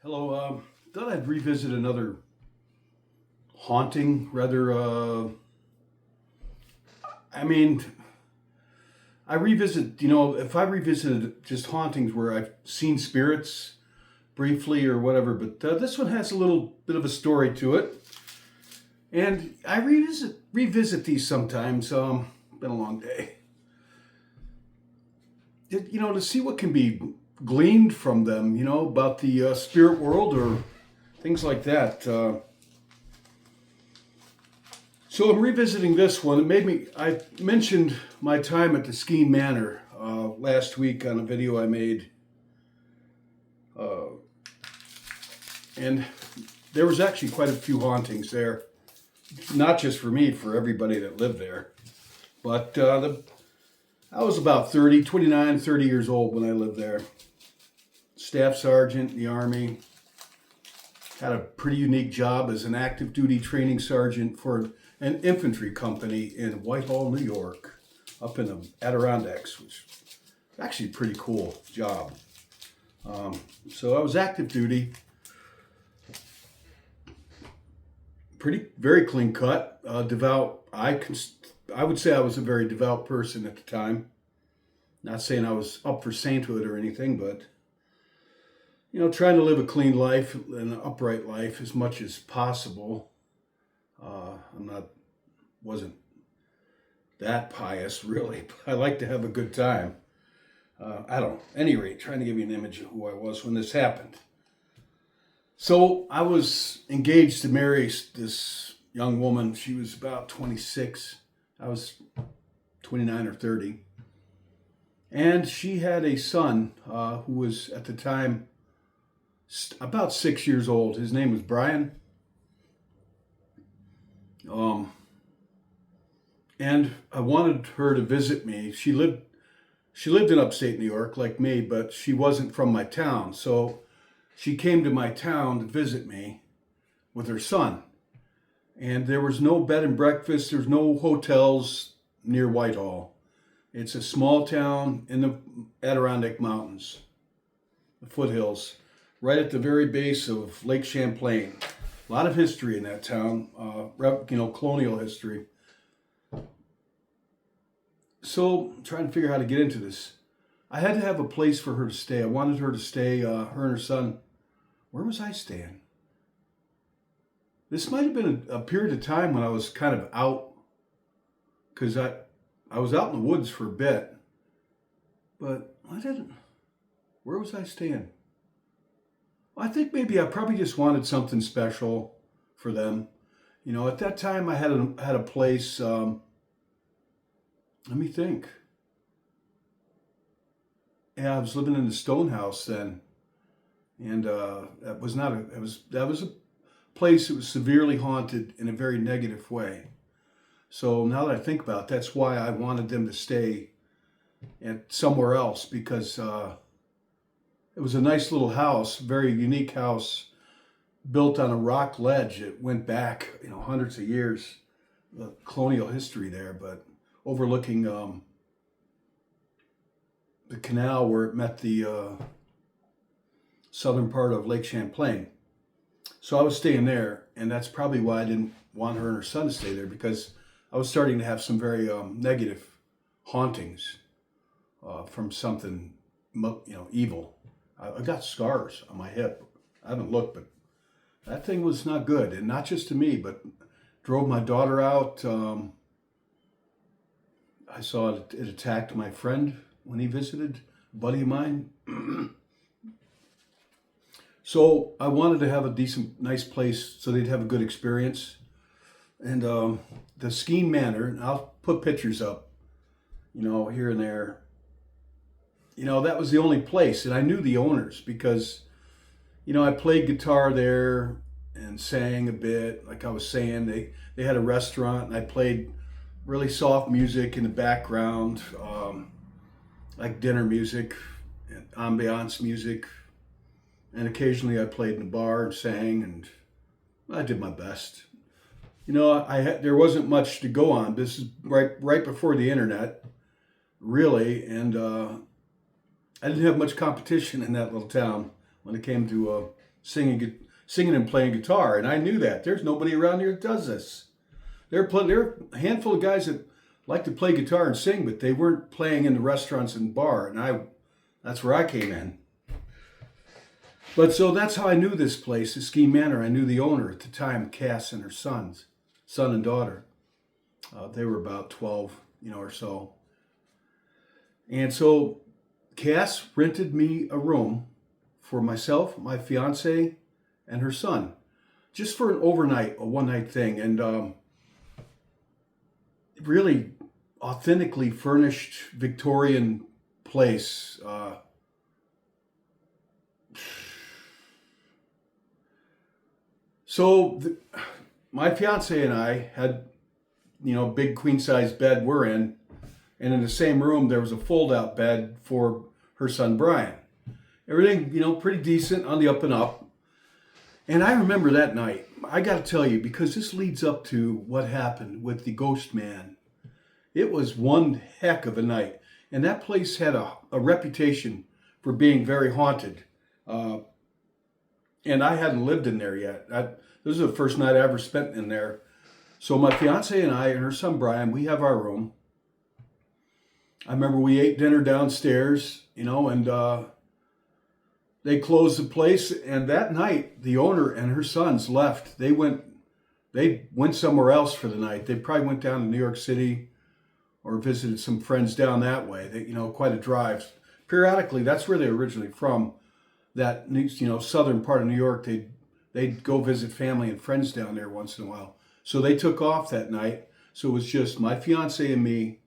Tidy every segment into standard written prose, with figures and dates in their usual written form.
Hello. Thought I'd revisit another haunting. Rather, I mean, I revisit. If I revisited just hauntings where I've seen spirits briefly or whatever, but this one has a little bit of a story to it, and I revisit these sometimes. Been a long day. To see what can be gleaned from them. About the spirit world or things like that. So I'm revisiting this one. I mentioned my time at the Skene Manor last week on a video I made. And there was actually quite a few hauntings there. Not just for me, for everybody that lived there. But I was about 29, 30 years old when I lived there. Staff sergeant in the Army. Had a pretty unique job as an active duty training sergeant for an infantry company in Whitehall, New York, up in the Adirondacks, which is actually a pretty cool job. So I was active duty, very clean cut, devout. I would say I was a very devout person at the time. Not saying I was up for sainthood or anything, but trying to live a clean life and an upright life as much as possible. Wasn't that pious really, but I like to have a good time. At any rate, trying to give you an image of who I was when this happened. So I was engaged to marry this young woman. She was about 26. I was 29 or 30. And she had a son who was at the time about 6 years old. His name was Brian. And I wanted her to visit me. She lived in upstate New York like me, but she wasn't from my town. So she came to my town to visit me with her son. And there was no bed and breakfast. There's no hotels near Whitehall. It's a small town in the Adirondack Mountains, the foothills, right at the very base of Lake Champlain. A lot of history in that town, colonial history. So I'm trying to figure out how to get into this. I had to have a place for her to stay. I wanted her to stay, her and her son. Where was I staying? This might have been a period of time when I was kind of out, because I was out in the woods for a bit, but where was I staying? I think maybe I probably just wanted something special for them. At that time I had a place, let me think. Yeah, I was living in the stone house then. And that was a place that was severely haunted in a very negative way. So now that I think about it, that's why I wanted them to stay at somewhere else, because it was a nice little house, very unique house, built on a rock ledge. It went back, hundreds of years, the colonial history there, but overlooking the canal where it met the southern part of Lake Champlain. So I was staying there, and that's probably why I didn't want her and her son to stay there, because I was starting to have some very negative hauntings from something, evil. I got scars on my hip. I haven't looked, but that thing was not good. And not just to me, but drove my daughter out. I saw it attacked my friend when he visited, a buddy of mine. So I wanted to have a decent, nice place so they'd have a good experience. And the Skene Manor, and I'll put pictures up, here and there. That was the only place. And I knew the owners because, I played guitar there and sang a bit. Like I was saying, they had a restaurant, and I played really soft music in the background, like dinner music and ambiance music. And occasionally I played in the bar and sang, and I did my best. There wasn't much to go on. This is right before the internet, really, and I didn't have much competition in that little town when it came to singing and playing guitar. And I knew that. There's nobody around here that does this. There are a handful of guys that like to play guitar and sing, but they weren't playing in the restaurants and bar. And that's where I came in. But so that's how I knew this place, the Skene Manor. I knew the owner at the time, Cass and her son and daughter. They were about 12, or so. And so Cass rented me a room for myself, my fiance, and her son, just for a one-night thing. And really authentically furnished Victorian place. My fiance and I had, big queen-size bed we're in, and in the same room there was a fold-out bed for her son Brian. Everything, pretty decent on the up and up. And I remember that night, I got to tell you, because this leads up to what happened with the ghost man. It was one heck of a night. And that place had a reputation for being very haunted. And I hadn't lived in there yet. This is the first night I ever spent in there. So my fiance and I and her son Brian, we have our room. I remember we ate dinner downstairs, and they closed the place. And that night, the owner and her sons left. They went somewhere else for the night. They probably went down to New York City or visited some friends down that way. Quite a drive. Periodically, that's where they're originally from. That, southern part of New York, they'd go visit family and friends down there once in a while. So they took off that night. So it was just my fiance and me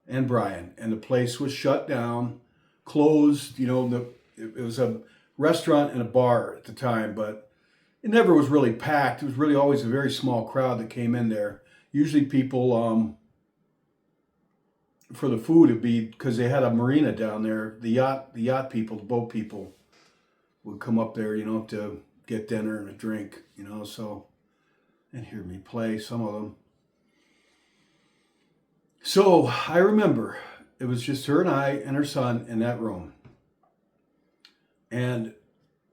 and Brian. And the place was shut down, closed. It was a restaurant and a bar at the time, but it never was really packed. It was really always a very small crowd that came in there. Usually people, for the food, it'd be because they had a marina down there. The yacht people, the boat people would come up there, to get dinner and a drink, and hear me play, some of them. So I remember it was just her and I and her son in that room. And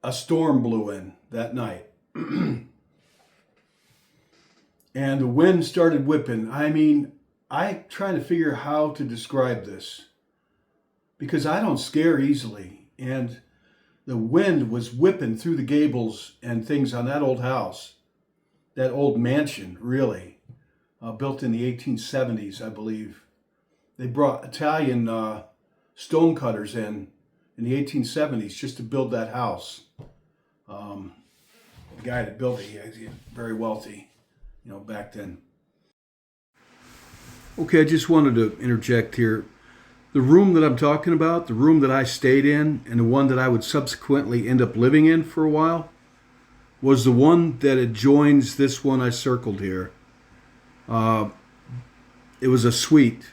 a storm blew in that night. And the wind started whipping. I mean, I'm trying to figure how to describe this because I don't scare easily. And the wind was whipping through the gables and things on that old house, that old mansion, really, built in the 1870s, I believe. They brought Italian stone cutters in the 1870s just to build that house. The guy that built it, he was very wealthy, back then. Okay, I just wanted to interject here. The room that I'm talking about, the room that I stayed in, and the one that I would subsequently end up living in for a while, was the one that adjoins this one I circled here. It was a suite.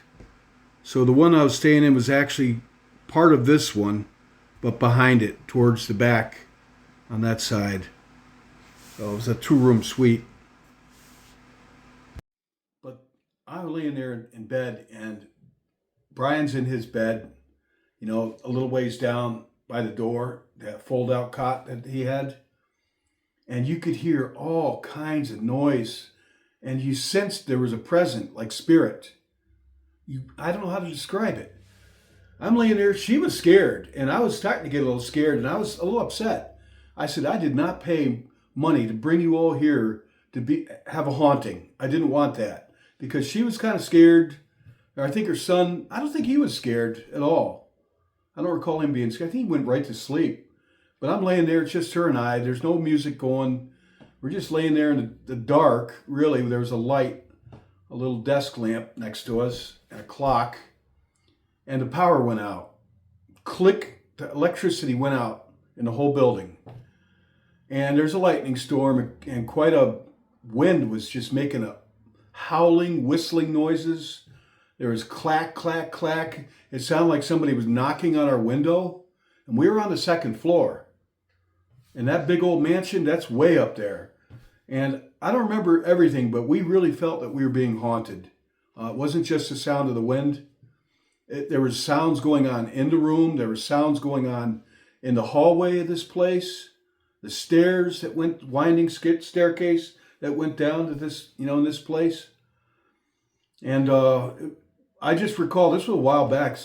So the one I was staying in was actually part of this one, but behind it, towards the back on that side. So it was a 2-room suite. But I was laying there in bed, and Brian's in his bed, a little ways down by the door, that fold-out cot that he had. And you could hear all kinds of noise, and you sensed there was a present, like spirit. I don't know how to describe it. I'm laying there, she was scared, and I was starting to get a little scared, and I was a little upset. I said, I did not pay money to bring you all here to have a haunting. I didn't want that, because she was kind of scared. I think her son, I don't think he was scared at all. I don't recall him being scared. I think he went right to sleep. But I'm laying there, it's just her and I. There's no music going. We're just laying there in the dark, really. There was a light, a little desk lamp next to us, and a clock. And the power went out. Click, the electricity went out in the whole building. And there's a lightning storm, and quite a wind was just making a howling, whistling noises. There was clack, clack, clack. It sounded like somebody was knocking on our window. And we were on the 2nd floor. And that big old mansion, that's way up there. And I don't remember everything, but we really felt that we were being haunted. It wasn't just the sound of the wind. There was sounds going on in the room. There were sounds going on in the hallway of this place. the stairs that went, winding staircase that went down to this, in this place. And I just recall, this was a while back, this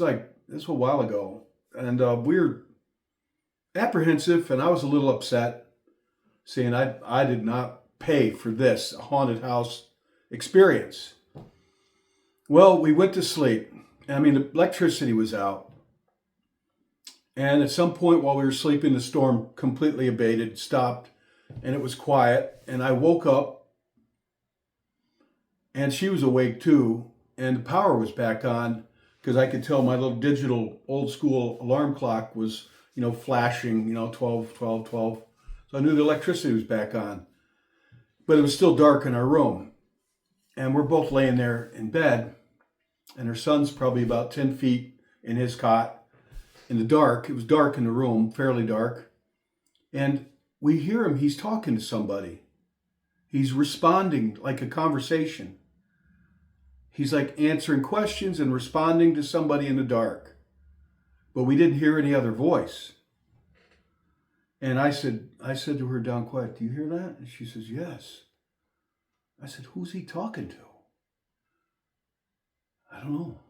was a while ago. And we were apprehensive, and I was a little upset, saying I did not pay for this haunted house experience. Well, we went to sleep. I mean, the electricity was out. And at some point while we were sleeping, the storm completely abated, stopped, and it was quiet. And I woke up, and she was awake too, and the power was back on, because I could tell my little digital old school alarm clock was, flashing, 12, 12, 12. So I knew the electricity was back on. But it was still dark in our room. And we're both laying there in bed, and her son's probably about 10 feet in his cot in the dark. It was dark in the room, fairly dark. And we hear him, he's talking to somebody. He's responding like a conversation. He's like answering questions and responding to somebody in the dark. But we didn't hear any other voice. And I said to her down quiet, "Do you hear that?" And she says, "Yes." I said, "Who's he talking to?" "I don't know."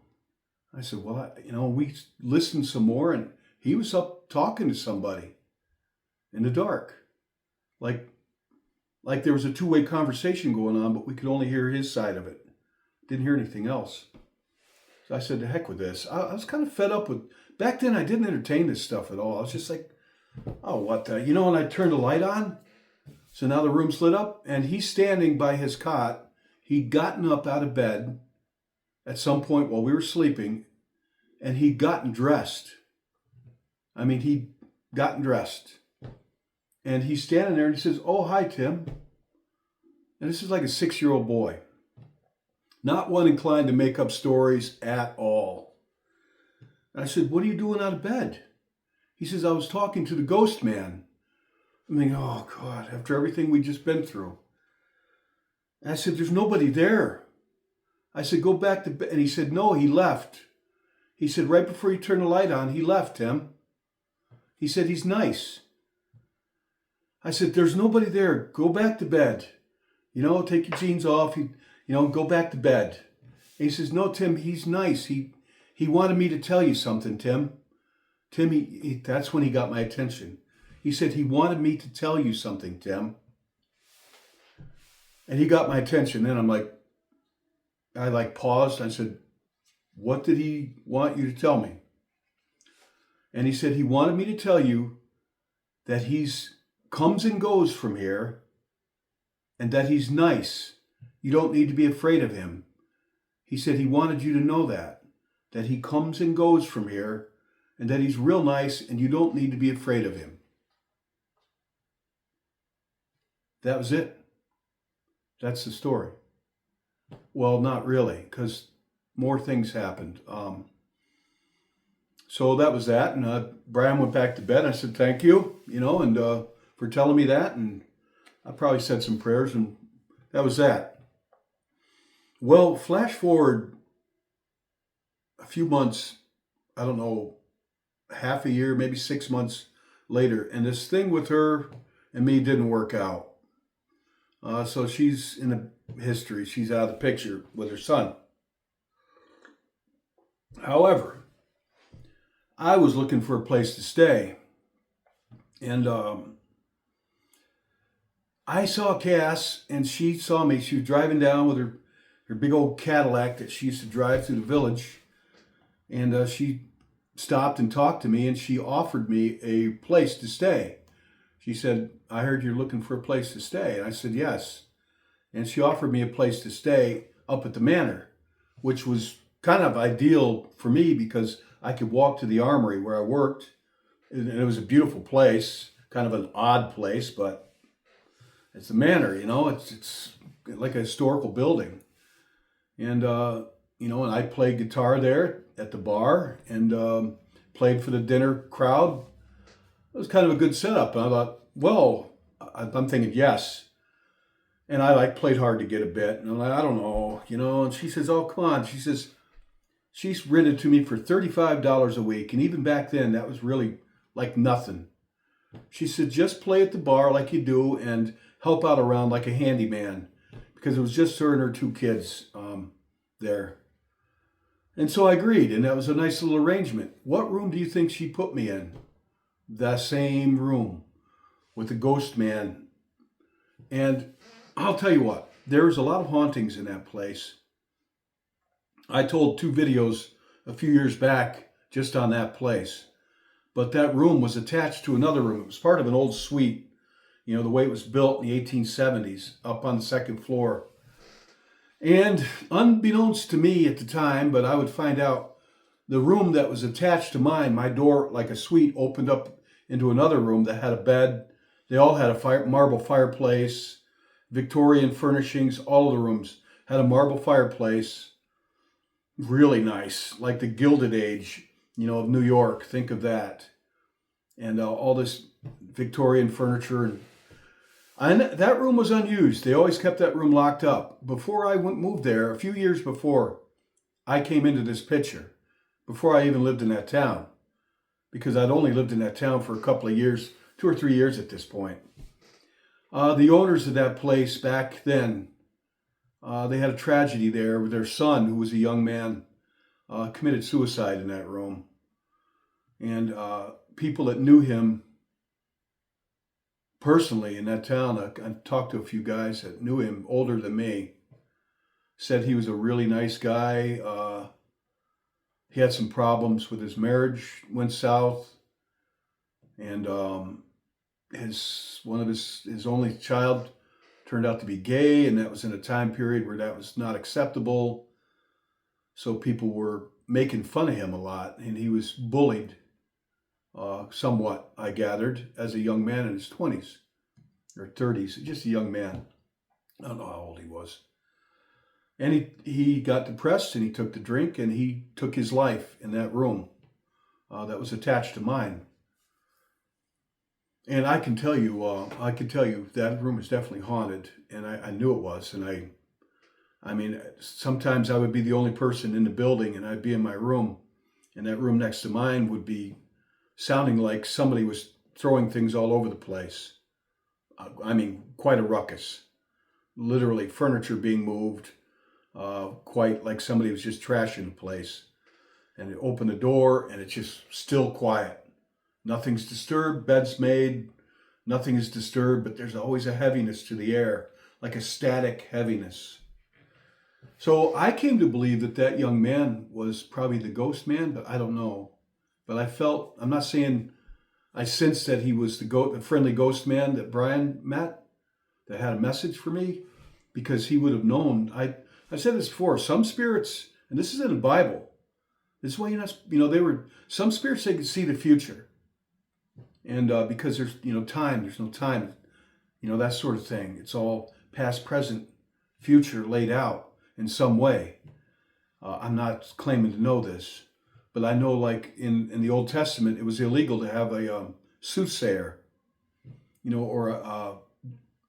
I said, "Well, we listened some more, and he was up talking to somebody in the dark. Like there was a two-way conversation going on, but we could only hear his side of it. Didn't hear anything else." So I said, "To heck with this." I was kind of fed up with, back then I didn't entertain this stuff at all. I was just like, oh, what the, and I turned the light on. So now the room's lit up, and he's standing by his cot. He'd gotten up out of bed at some point while we were sleeping, and he'd gotten dressed. I mean, he'd gotten dressed. And he's standing there, and he says, "Oh, hi, Tim." And this is like a 6-year-old boy. Not one inclined to make up stories at all. And I said, "What are you doing out of bed?" He says, "I was talking to the ghost man." I'm thinking, oh, God, after everything we just been through. And I said, "There's nobody there." I said, "Go back to bed." And he said, "No, he left." He said, "Right before you turn the light on, he left, Tim." He said, "He's nice." I said, "There's nobody there. Go back to bed. Take your jeans off. Go back to bed." And he says, "No, Tim, he's nice. He wanted me to tell you something, Tim." Tim, that's when he got my attention. He said, "He wanted me to tell you something, Tim." And he got my attention. Then I paused. I said, "What did he want you to tell me?" And he said, "He wanted me to tell you that he's comes and goes from here, and that he's nice. You don't need to be afraid of him." He said he wanted you to know that he comes and goes from here, and that he's real nice, and you don't need to be afraid of him. That was it. That's the story. Well, not really, because more things happened. So that was that, and Brian went back to bed. I said, "Thank you, and for telling me that," and I probably said some prayers, and that was that. Well, flash forward a few months, I don't know, half a year, maybe 6 months later, and this thing with her and me didn't work out. So she's in the history. She's out of the picture with her son. However, I was looking for a place to stay, and I saw Cass, and she saw me. She was driving down with her big old Cadillac that she used to drive through the village, and she stopped and talked to me, and she offered me a place to stay. She said, "I heard you're looking for a place to stay." And I said, "Yes." And she offered me a place to stay up at the Manor, which was kind of ideal for me because I could walk to the armory where I worked. And it was a beautiful place, kind of an odd place, but it's the Manor, it's like a historical building. And, and I played guitar there at the bar and played for the dinner crowd. It was kind of a good setup. And I thought, well, I'm thinking yes. And I played hard to get a bit. And I'm like, I don't know, And she says, "Oh, come on." She says, she's rented to me for $35 a week. And even back then, that was really like nothing. She said, just play at the bar like you do and help out around like a handyman, because it was just her and her 2 kids there. And so I agreed, and that was a nice little arrangement. What room do you think she put me in? That same room with the ghost man. And I'll tell you what, there's a lot of hauntings in that place. I told 2 videos a few years back just on that place. But that room was attached to another room. It was part of an old suite, you know, the way it was built in the 1870s, up on the 2nd floor. And unbeknownst to me at the time, but I would find out, the room that was attached to mine, my door, like a suite, opened up into another room that had a bed. They all had a marble fireplace, Victorian furnishings. All of the rooms had a marble fireplace. Really nice, like the Gilded Age, you know, of New York. Think of that. And all this Victorian furniture. And that room was unused. They always kept that room locked up. Before I moved there, a few years before I came into this picture, before I even lived in that town, because I'd only lived in that town for a couple of years, 2 or 3 years at this point. The owners of that place back then, they had a tragedy there with their son, who was a young man, committed suicide in that room. And people that knew him personally in that town, I talked to a few guys that knew him, older than me, said he was a really nice guy. He had some problems with his marriage, went south, and his only child turned out to be gay, and that was in a time period where that was not acceptable. So people were making fun of him a lot, and he was bullied somewhat, I gathered, as a young man in his 20s or 30s, just a young man. I don't know how old he was. And he got depressed, and he took the drink, and he took his life in that room that was attached to mine. And I can tell you that room is definitely haunted, and I knew it was. And I mean, sometimes I would be the only person in the building, and I'd be in my room, and that room next to mine would be sounding like somebody was throwing things all over the place. I mean, quite a ruckus. Literally, furniture being moved, quite like somebody was just trashing the place. And you open the door, and it's just still quiet. Nothing's disturbed, bed's made, nothing is disturbed, but there's always a heaviness to the air, like a static heaviness. So I came to believe that young man was probably the ghost man, but I don't know. But I'm not saying I sensed that he was the friendly ghost man that Brian met, that had a message for me, because he would have known. I said this before, some spirits, and this is in the Bible, this is why some spirits, they could see the future. And because there's no time, that sort of thing. It's all past, present, future laid out in some way. I'm not claiming to know this, but I know, like in the Old Testament, it was illegal to have a soothsayer, or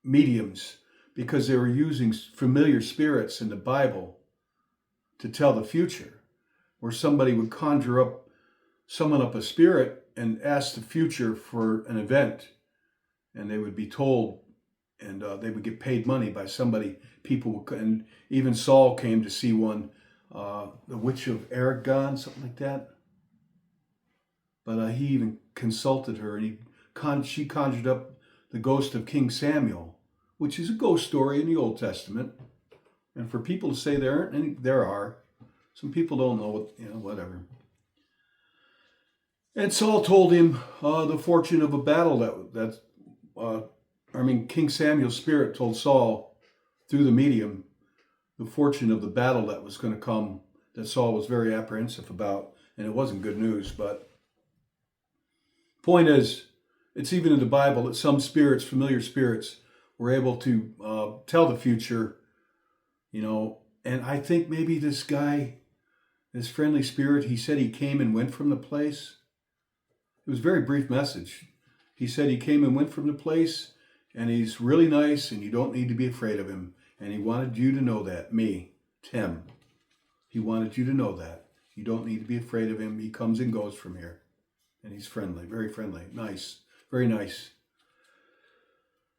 mediums, because they were using familiar spirits in the Bible to tell the future, where somebody would summon up a spirit and ask the future for an event, and they would be told, and they would get paid money by somebody. And even Saul came to see one, the witch of Aragon, something like that. But he even consulted her, and she conjured up the ghost of King Samuel, which is a ghost story in the Old Testament. And for people to say there aren't any, there are. Some people don't know whatever. And Saul told him the fortune of a battle King Samuel's spirit told Saul through the medium the fortune of the battle that was going to come, that Saul was very apprehensive about, and it wasn't good news. But point is, it's even in the Bible that some spirits, familiar spirits, were able to tell the future, and I think maybe this guy, this friendly spirit, he said he came and went from the place. It was a very brief message. He said he came and went from the place, and he's really nice, and you don't need to be afraid of him. And he wanted you to know that. Me, Tim. He wanted you to know that. You don't need to be afraid of him. He comes and goes from here. And he's friendly, very friendly, nice, very Very nice.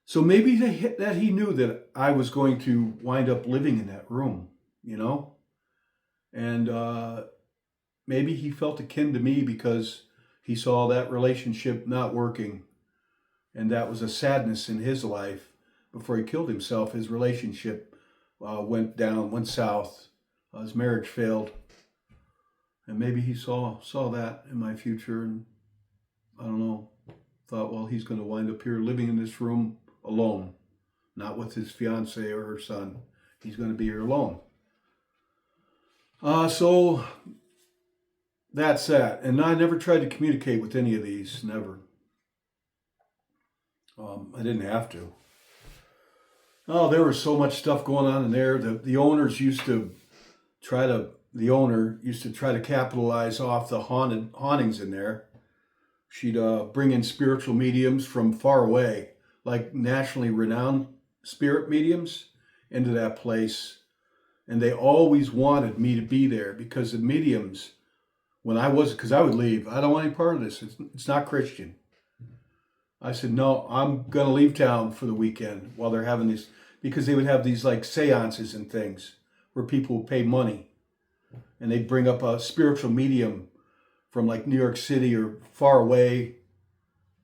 So maybe that he knew that I was going to wind up living in that room, and maybe he felt akin to me because he saw that relationship not working, and that was a sadness in his life. Before he killed himself, his relationship went south. His marriage failed, and maybe he saw that in my future, and I don't know, thought, well, he's going to wind up here living in this room alone, not with his fiancée or her son. He's going to be here alone. So that's that. And I never tried to communicate with any of these, never. I didn't have to. Oh, there was so much stuff going on in there. The owner used to try to capitalize off the hauntings in there. She'd bring in spiritual mediums from far away, like nationally renowned spirit mediums, into that place. And they always wanted me to be there because the mediums, because I would leave. I don't want any part of this. It's not Christian. I said, no, I'm going to leave town for the weekend while they're having this, because they would have these like seances and things where people would pay money and they'd bring up a spiritual medium from like New York City or far away,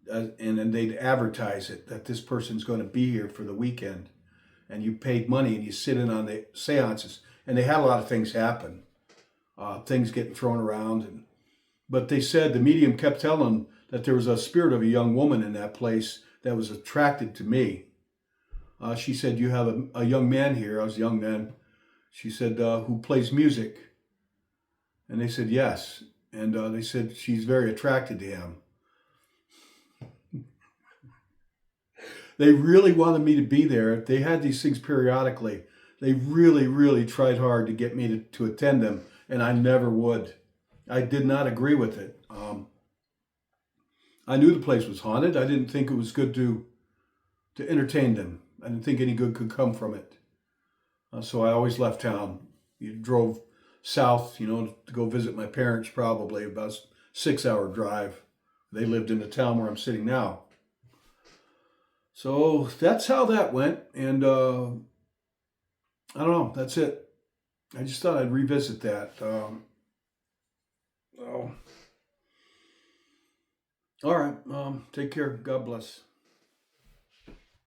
and then they'd advertise it that this person's going to be here for the weekend, and you paid money and you sit in on the seances, and they had a lot of things happen, things getting thrown around, but they said the medium kept telling that there was a spirit of a young woman in that place that was attracted to me. She said, you have a young man here. I was a young man. She said, who plays music? And they said, yes. And they said, she's very attracted to him. They really wanted me to be there. They had these things periodically. They really, really tried hard to get me to attend them, and I never would. I did not agree with it. I knew the place was haunted. I didn't think it was good to entertain them. I didn't think any good could come from it. So I always left town. You drove south, to go visit my parents, probably about a 6-hour drive. They lived in the town where I'm sitting now. So that's how that went. And I don't know, that's it. I just thought I'd revisit that. All right. Take care. God bless.